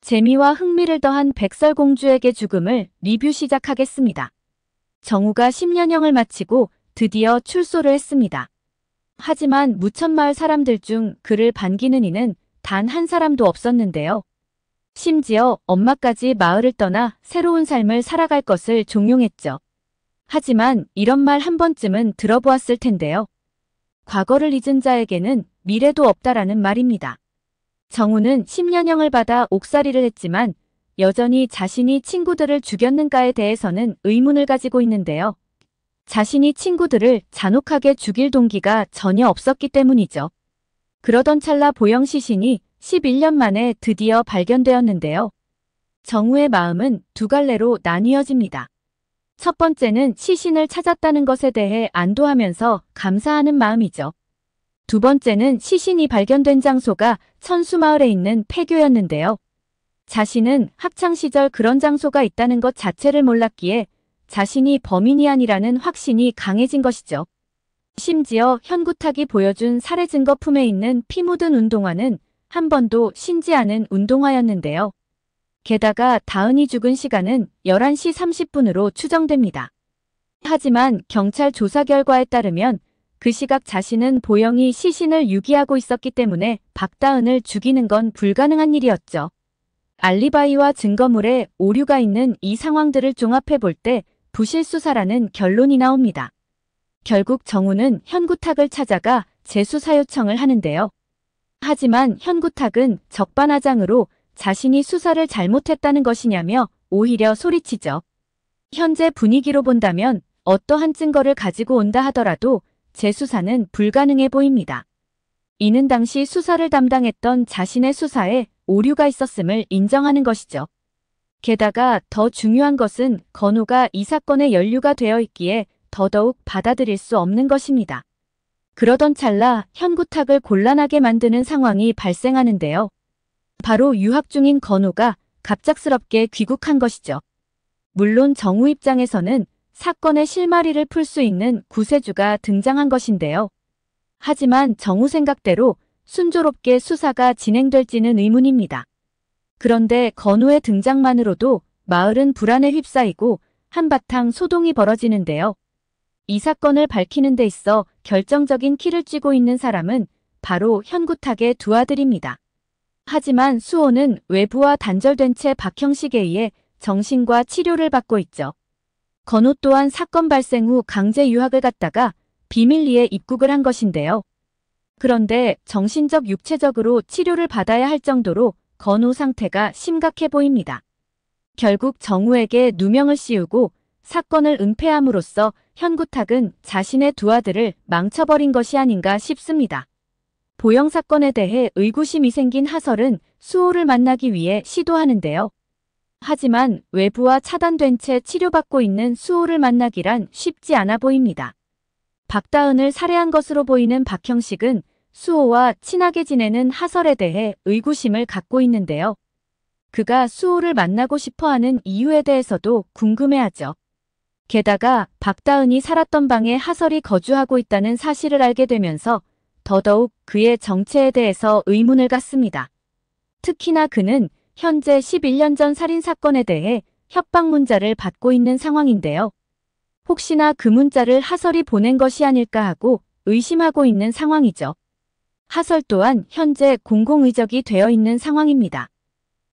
재미와 흥미를 더한 백설공주에게 죽음을 리뷰 시작하겠습니다. 정우가 10년형을 마치고 드디어 출소를 했습니다. 하지만 무천마을 사람들 중 그를 반기는 이는 단 한 사람도 없었는데요. 심지어 엄마까지 마을을 떠나 새로운 삶을 살아갈 것을 종용했죠. 하지만 이런 말 한 번쯤은 들어보았을 텐데요. 과거를 잊은 자에게는 미래도 없다라는 말입니다. 정우는 10년형을 받아 옥살이를 했지만 여전히 자신이 친구들을 죽였는가에 대해서는 의문을 가지고 있는데요. 자신이 친구들을 잔혹하게 죽일 동기가 전혀 없었기 때문이죠. 그러던 찰나 보영 시신이 11년 만에 드디어 발견되었는데요. 정우의 마음은 두 갈래로 나뉘어집니다. 첫 번째는 시신을 찾았다는 것에 대해 안도하면서 감사하는 마음이죠. 두 번째는 시신이 발견된 장소가 천수마을에 있는 폐교였는데요. 자신은 학창시절 그런 장소가 있다는 것 자체를 몰랐기에 자신이 범인이 아니라는 확신이 강해진 것이죠. 심지어 현구탁이 보여준 살해 증거품에 있는 피 묻은 운동화는 한 번도 신지 않은 운동화였는데요. 게다가 다은이 죽은 시간은 11시 30분으로 추정됩니다. 하지만 경찰 조사 결과에 따르면 그 시각 자신은 보영이 시신을 유기하고 있었기 때문에 박다은을 죽이는 건 불가능한 일이었죠. 알리바이와 증거물에 오류가 있는 이 상황들을 종합해 볼 때 부실수사라는 결론이 나옵니다. 결국 정우는 현구탁을 찾아가 재수사 요청을 하는데요. 하지만 현구탁은 적반하장으로 자신이 수사를 잘못했다는 것이냐며 오히려 소리치죠. 현재 분위기로 본다면 어떠한 증거를 가지고 온다 하더라도 재수사는 불가능해 보입니다. 이는 당시 수사를 담당했던 자신의 수사에 오류가 있었음을 인정하는 것이죠. 게다가 더 중요한 것은 건우가 이 사건에 연루가 되어 있기에 더더욱 받아들일 수 없는 것입니다. 그러던 찰나 현구탁을 곤란하게 만드는 상황이 발생하는데요. 바로 유학 중인 건우가 갑작스럽게 귀국한 것이죠. 물론 정우 입장에서는 사건의 실마리를 풀 수 있는 구세주가 등장한 것인데요. 하지만 정우 생각대로 순조롭게 수사가 진행될지는 의문입니다. 그런데 건우의 등장만으로도 마을은 불안에 휩싸이고 한바탕 소동이 벌어지는데요. 이 사건을 밝히는 데 있어 결정적인 키를 쥐고 있는 사람은 바로 현구탁의 두 아들입니다. 하지만 수호는 외부와 단절된 채 박형식에 의해 정신과 치료를 받고 있죠. 건우 또한 사건 발생 후 강제 유학을 갔다가 비밀리에 입국을 한 것인데요. 그런데 정신적 육체적으로 치료를 받아야 할 정도로 건우 상태가 심각해 보입니다. 결국 정우에게 누명을 씌우고 사건을 은폐함으로써 현구탁은 자신의 두 아들을 망쳐버린 것이 아닌가 싶습니다. 보영 사건에 대해 의구심이 생긴 하설은 수호를 만나기 위해 시도하는데요. 하지만 외부와 차단된 채 치료받고 있는 수호를 만나기란 쉽지 않아 보입니다. 박다은을 살해한 것으로 보이는 박형식은 수호와 친하게 지내는 하설에 대해 의구심을 갖고 있는데요. 그가 수호를 만나고 싶어하는 이유에 대해서도 궁금해하죠. 게다가 박다은이 살았던 방에 하설이 거주하고 있다는 사실을 알게 되면서 더더욱 그의 정체에 대해서 의문을 갖습니다. 특히나 그는 현재 11년 전 살인사건에 대해 협박 문자를 받고 있는 상황인데요. 혹시나 그 문자를 하설이 보낸 것이 아닐까 하고 의심하고 있는 상황이죠. 하설 또한 현재 공공의적이 되어 있는 상황입니다.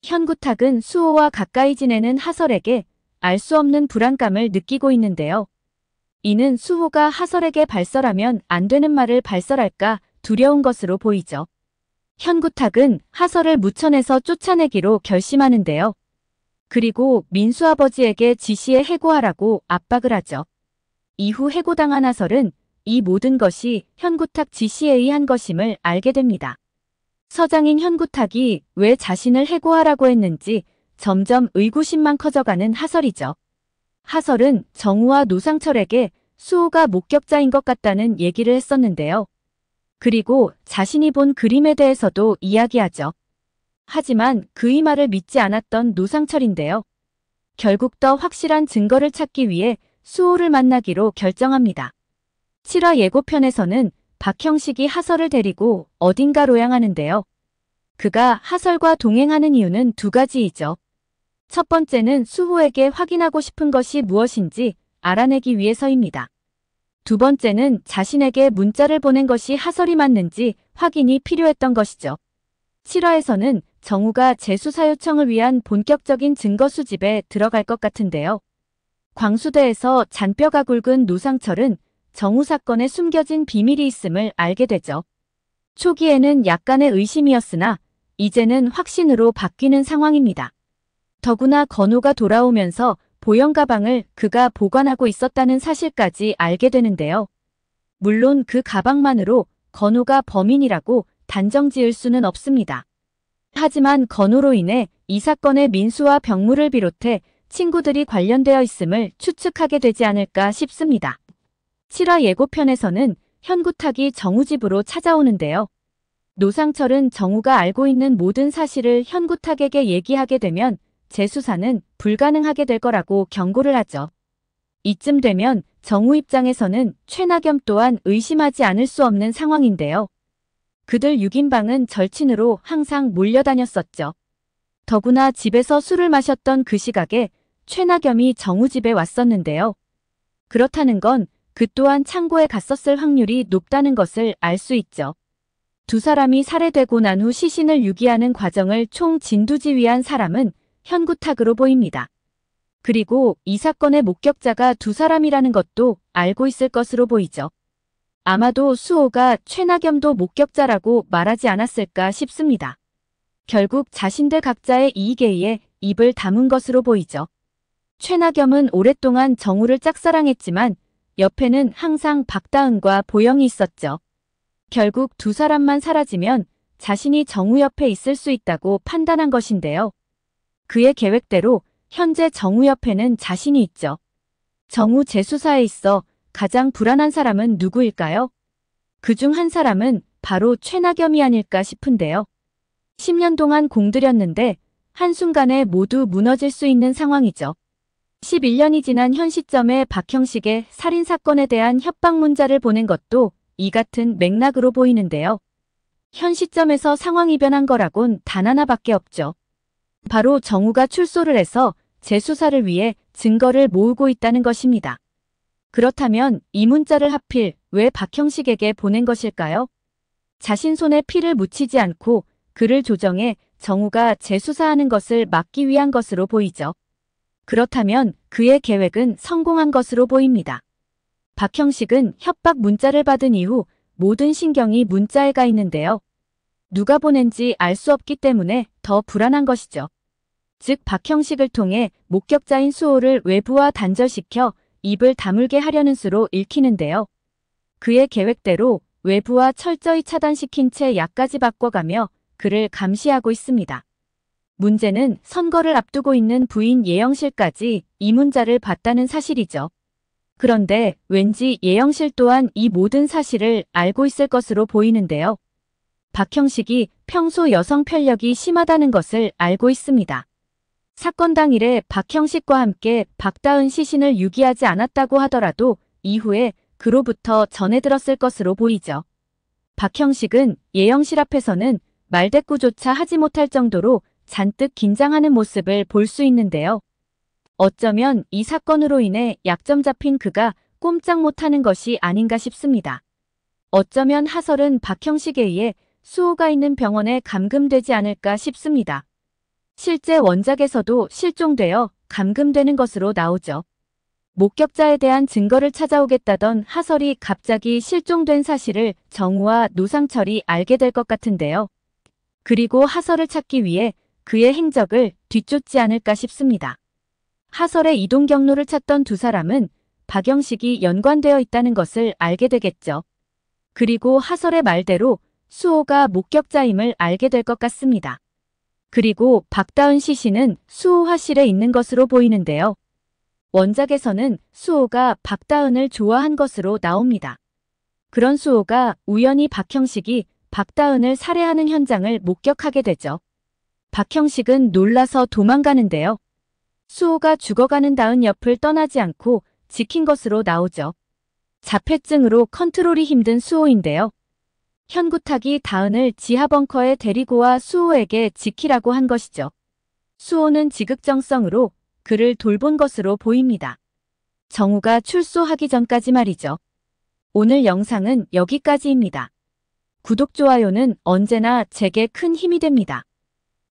현구탁은 수호와 가까이 지내는 하설에게 알 수 없는 불안감을 느끼고 있는데요. 이는 수호가 하설에게 발설하면 안 되는 말을 발설할까 두려운 것으로 보이죠. 현구탁은 하설을 무천에서 쫓아내기로 결심하는데요. 그리고 민수 아버지에게 지시해 해고하라고 압박을 하죠. 이후 해고당한 하설은 이 모든 것이 현구탁 지시에 의한 것임을 알게 됩니다. 서장인 현구탁이 왜 자신을 해고하라고 했는지 점점 의구심만 커져가는 하설이죠. 하설은 정우와 노상철에게 수호가 목격자인 것 같다는 얘기를 했었는데요. 그리고 자신이 본 그림에 대해서도 이야기하죠. 하지만 그의 말을 믿지 않았던 노상철인데요. 결국 더 확실한 증거를 찾기 위해 수호를 만나기로 결정합니다. 7화 예고편에서는 박형식이 하설을 데리고 어딘가로 향하는데요. 그가 하설과 동행하는 이유는 두 가지이죠. 첫 번째는 수호에게 확인하고 싶은 것이 무엇인지 알아내기 위해서입니다. 두 번째는 자신에게 문자를 보낸 것이 하설이 맞는지 확인이 필요했던 것이죠. 실화에서는 정우가 재수사 요청을 위한 본격적인 증거 수집에 들어갈 것 같은데요. 광수대에서 잔뼈가 굵은 노상철은 정우 사건에 숨겨진 비밀이 있음을 알게 되죠. 초기에는 약간의 의심이었으나 이제는 확신으로 바뀌는 상황입니다. 더구나 건우가 돌아오면서 보영 가방을 그가 보관하고 있었다는 사실까지 알게 되는데요. 물론 그 가방만으로 건우가 범인이라고 단정 지을 수는 없습니다. 하지만 건우로 인해 이 사건에 민수와 병무를 비롯해 친구들이 관련되어 있음을 추측하게 되지 않을까 싶습니다. 7화 예고편에서는 현구탁이 정우 집으로 찾아오는데요. 노상철은 정우가 알고 있는 모든 사실을 현구탁에게 얘기하게 되면 재수사는 불가능하게 될 거라고 경고를 하죠. 이쯤 되면 정우 입장에서는 최나겸 또한 의심하지 않을 수 없는 상황인데요. 그들 6인방은 절친으로 항상 몰려다녔었죠. 더구나 집에서 술을 마셨던 그 시각에 최나겸이 정우 집에 왔었는데요. 그렇다는 건 그 또한 창고에 갔었을 확률이 높다는 것을 알 수 있죠. 두 사람이 살해되고 난 후 시신을 유기하는 과정을 총 진두지휘한 사람은 현구탁으로 보입니다. 그리고 이 사건의 목격자가 두 사람이라는 것도 알고 있을 것으로 보이죠. 아마도 수호가 최나겸도 목격자라고 말하지 않았을까 싶습니다. 결국 자신들 각자의 이익에 의해 입을 다문 것으로 보이죠. 최나겸은 오랫동안 정우를 짝사랑했지만 옆에는 항상 박다은과 보영이 있었죠. 결국 두 사람만 사라지면 자신이 정우 옆에 있을 수 있다고 판단한 것인데요. 그의 계획대로 현재 정우 옆에는 자신이 있죠. 정우 재수사에 있어 가장 불안한 사람은 누구일까요? 그중 한 사람은 바로 최나겸이 아닐까 싶은데요. 10년 동안 공들였는데 한순간에 모두 무너질 수 있는 상황이죠. 11년이 지난 현 시점에 박형식의 살인사건에 대한 협박 문자를 보낸 것도 이 같은 맥락으로 보이는데요. 현 시점에서 상황이 변한 거라곤 단 하나밖에 없죠. 바로 정우가 출소를 해서 재수사를 위해 증거를 모으고 있다는 것입니다. 그렇다면 이 문자를 하필 왜 박형식에게 보낸 것일까요? 자신 손에 피를 묻히지 않고 글을 조정해 정우가 재수사하는 것을 막기 위한 것으로 보이죠. 그렇다면 그의 계획은 성공한 것으로 보입니다. 박형식은 협박 문자를 받은 이후 모든 신경이 문자에 가 있는데요. 누가 보낸지 알 수 없기 때문에 더 불안한 것이죠. 즉 박형식을 통해 목격자인 수호를 외부와 단절시켜 입을 다물게 하려는 수로 읽히는데요. 그의 계획대로 외부와 철저히 차단시킨 채 약까지 바꿔가며 그를 감시하고 있습니다. 문제는 선거를 앞두고 있는 부인 예영실까지 이 문자를 봤다는 사실이죠. 그런데 왠지 예영실 또한 이 모든 사실을 알고 있을 것으로 보이는데요. 박형식이 평소 여성 편력이 심하다는 것을 알고 있습니다. 사건 당일에 박형식과 함께 박다은 시신을 유기하지 않았다고 하더라도 이후에 그로부터 전해 들었을 것으로 보이죠. 박형식은 예영실 앞에서는 말대꾸조차 하지 못할 정도로 잔뜩 긴장하는 모습을 볼 수 있는데요. 어쩌면 이 사건으로 인해 약점 잡힌 그가 꼼짝 못하는 것이 아닌가 싶습니다. 어쩌면 하설은 박형식에 의해 수호가 있는 병원에 감금되지 않을까 싶습니다. 실제 원작에서도 실종되어 감금되는 것으로 나오죠. 목격자에 대한 증거를 찾아오겠다던 하설이 갑자기 실종된 사실을 정우와 노상철이 알게 될 것 같은데요. 그리고 하설을 찾기 위해 그의 행적을 뒤쫓지 않을까 싶습니다. 하설의 이동 경로를 찾던 두 사람은 박영식이 연관되어 있다는 것을 알게 되겠죠. 그리고 하설의 말대로 수호가 목격자임을 알게 될 것 같습니다. 그리고 박다은 시신은 수호 화실에 있는 것으로 보이는데요. 원작에서는 수호가 박다은을 좋아한 것으로 나옵니다. 그런 수호가 우연히 박형식이 박다은을 살해하는 현장을 목격하게 되죠. 박형식은 놀라서 도망가는데요. 수호가 죽어가는 다은 옆을 떠나지 않고 지킨 것으로 나오죠. 자폐증으로 컨트롤이 힘든 수호인데요. 현구탁이 다은을 지하 벙커에 데리고 와 수호에게 지키라고 한 것이죠. 수호는 지극정성으로 그를 돌본 것으로 보입니다. 정우가 출소하기 전까지 말이죠. 오늘 영상은 여기까지입니다. 구독, 좋아요는 언제나 제게 큰 힘이 됩니다.